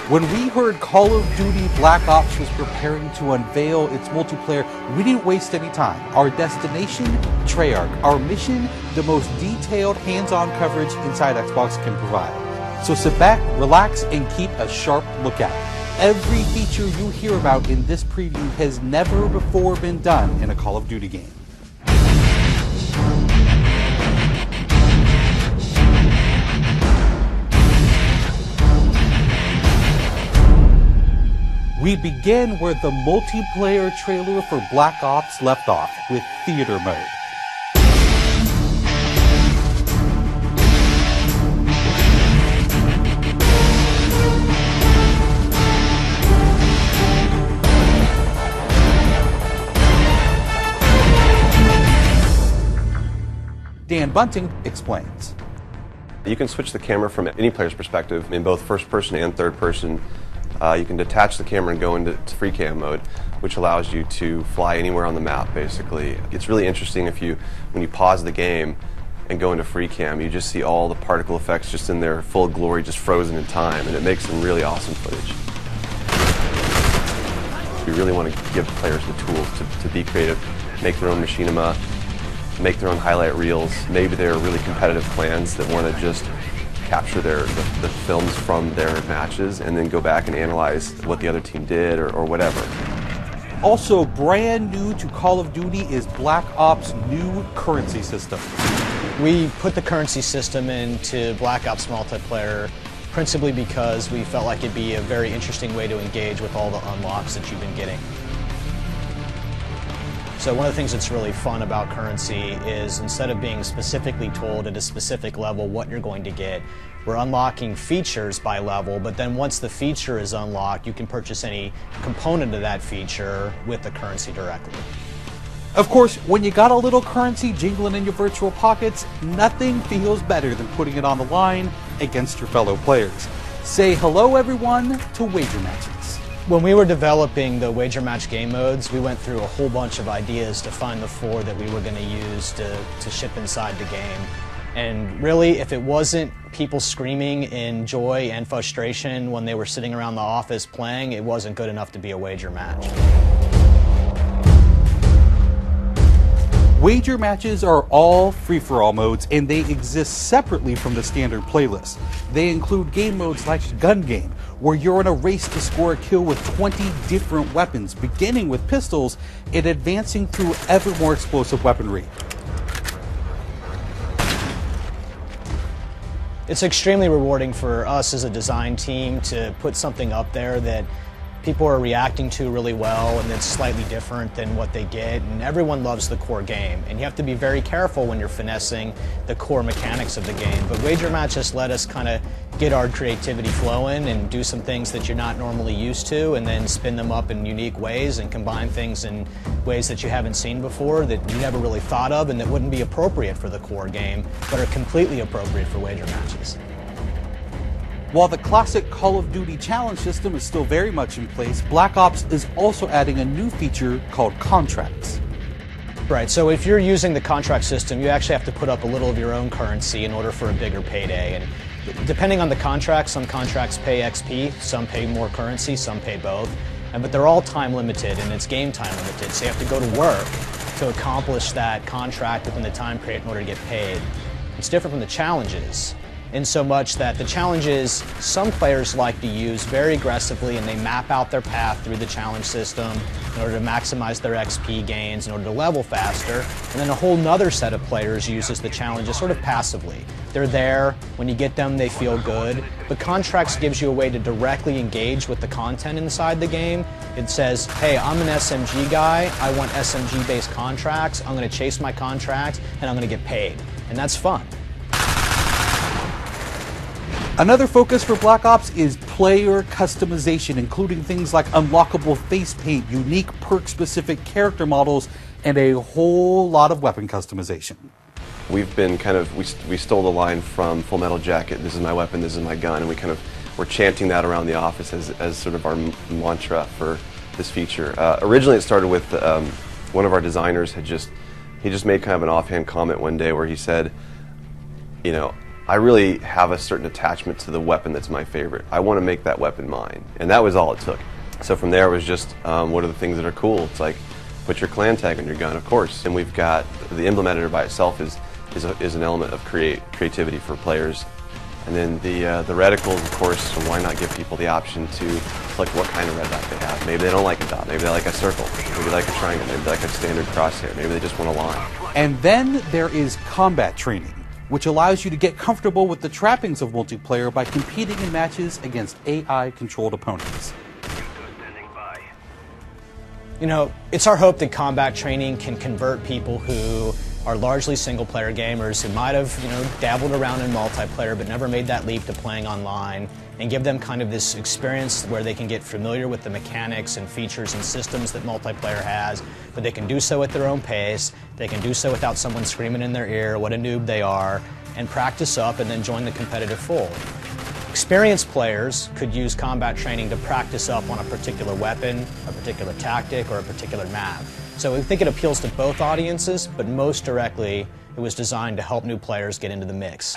When we heard Call of Duty Black Ops was preparing to unveil its multiplayer, we didn't waste any time. Our destination, Treyarch. Our mission, the most detailed hands-on coverage inside Xbox can provide. So sit back, relax, and keep a sharp lookout. Every feature you hear about in this preview has never before been done in a Call of Duty game. We begin where the multiplayer trailer for Black Ops left off, with theater mode. Dan Bunting explains. You can switch the camera from any player's perspective in both first person and third person. You can detach the camera and go into free cam mode, which allows you to fly anywhere on the map, basically. It's really interesting when you pause the game and go into free cam, you just see all the particle effects just in their full glory, just frozen in time, and it makes some really awesome footage. We really want to give players the tools to be creative, make their own machinima, make their own highlight reels. Maybe they're really competitive clans that want to just capture the films from their matches and then go back and analyze what the other team did or whatever. Also brand new to Call of Duty is Black Ops' new currency system. We put the currency system into Black Ops multiplayer principally because we felt like it'd be a very interesting way to engage with all the unlocks that you've been getting. So one of the things that's really fun about currency is instead of being specifically told at a specific level what you're going to get, we're unlocking features by level, but then once the feature is unlocked, you can purchase any component of that feature with the currency directly. Of course, when you got a little currency jingling in your virtual pockets, nothing feels better than putting it on the line against your fellow players. Say hello, everyone, to wager matches. When we were developing the wager match game modes, we went through a whole bunch of ideas to find the 4 that we were going to use to ship inside the game. And really, if it wasn't people screaming in joy and frustration when they were sitting around the office playing, it wasn't good enough to be a wager match. Wager matches are all free-for-all modes, and they exist separately from the standard playlist. They include game modes like Gun Game, where you're in a race to score a kill with 20 different weapons, beginning with pistols and advancing through ever more explosive weaponry. It's extremely rewarding for us as a design team to put something up there that people are reacting to really well and that's slightly different than what they get, and everyone loves the core game. And you have to be very careful when you're finessing the core mechanics of the game. But wager matches let us kind of get our creativity flowing and do some things that you're not normally used to, and then spin them up in unique ways and combine things in ways that you haven't seen before, that you never really thought of, and that wouldn't be appropriate for the core game, but are completely appropriate for wager matches. While the classic Call of Duty challenge system is still very much in place, Black Ops is also adding a new feature called contracts. Right, so if you're using the contract system, you actually have to put up a little of your own currency in order for a bigger payday. And depending on the contract, some contracts pay XP, some pay more currency, some pay both. But they're all time limited, and it's game time limited, so you have to go to work to accomplish that contract within the time period in order to get paid. It's different from the challenges, in so much that the challenges some players like to use very aggressively, and they map out their path through the challenge system in order to maximize their XP gains, in order to level faster. And then a whole nother set of players uses the challenges sort of passively. They're there, when you get them they feel good, but contracts gives you a way to directly engage with the content inside the game. It says, hey, I'm an SMG guy, I want SMG based contracts, I'm going to chase my contract and I'm going to get paid. And that's fun. Another focus for Black Ops is player customization, including things like unlockable face paint, unique perk-specific character models, and a whole lot of weapon customization. We've been we stole the line from Full Metal Jacket, this is my weapon, this is my gun, and we're chanting that around the office as sort of our mantra for this feature. Originally it started with one of our designers he just made kind of an offhand comment one day where he said, you know, I really have a certain attachment to the weapon that's my favorite. I want to make that weapon mine, and that was all it took. So from there it was just, what are the things that are cool? It's like, put your clan tag on your gun, of course. And we've got, the emblem editor by itself is an element of creativity for players. And then the reticles, of course, so why not give people the option to select what kind of red dot they have. Maybe they don't like a dot, maybe they like a circle, maybe they like a triangle, maybe they like a standard crosshair, maybe they just want a line. And then there is combat training, which allows you to get comfortable with the trappings of multiplayer by competing in matches against AI-controlled opponents. You know, it's our hope that combat training can convert people who are largely single-player gamers who might have, dabbled around in multiplayer but never made that leap to playing online, and give them kind of this experience where they can get familiar with the mechanics and features and systems that multiplayer has, but they can do so at their own pace, they can do so without someone screaming in their ear what a noob they are, and practice up and then join the competitive fold. Experienced players could use combat training to practice up on a particular weapon, a particular tactic, or a particular map. So we think it appeals to both audiences, but most directly, it was designed to help new players get into the mix.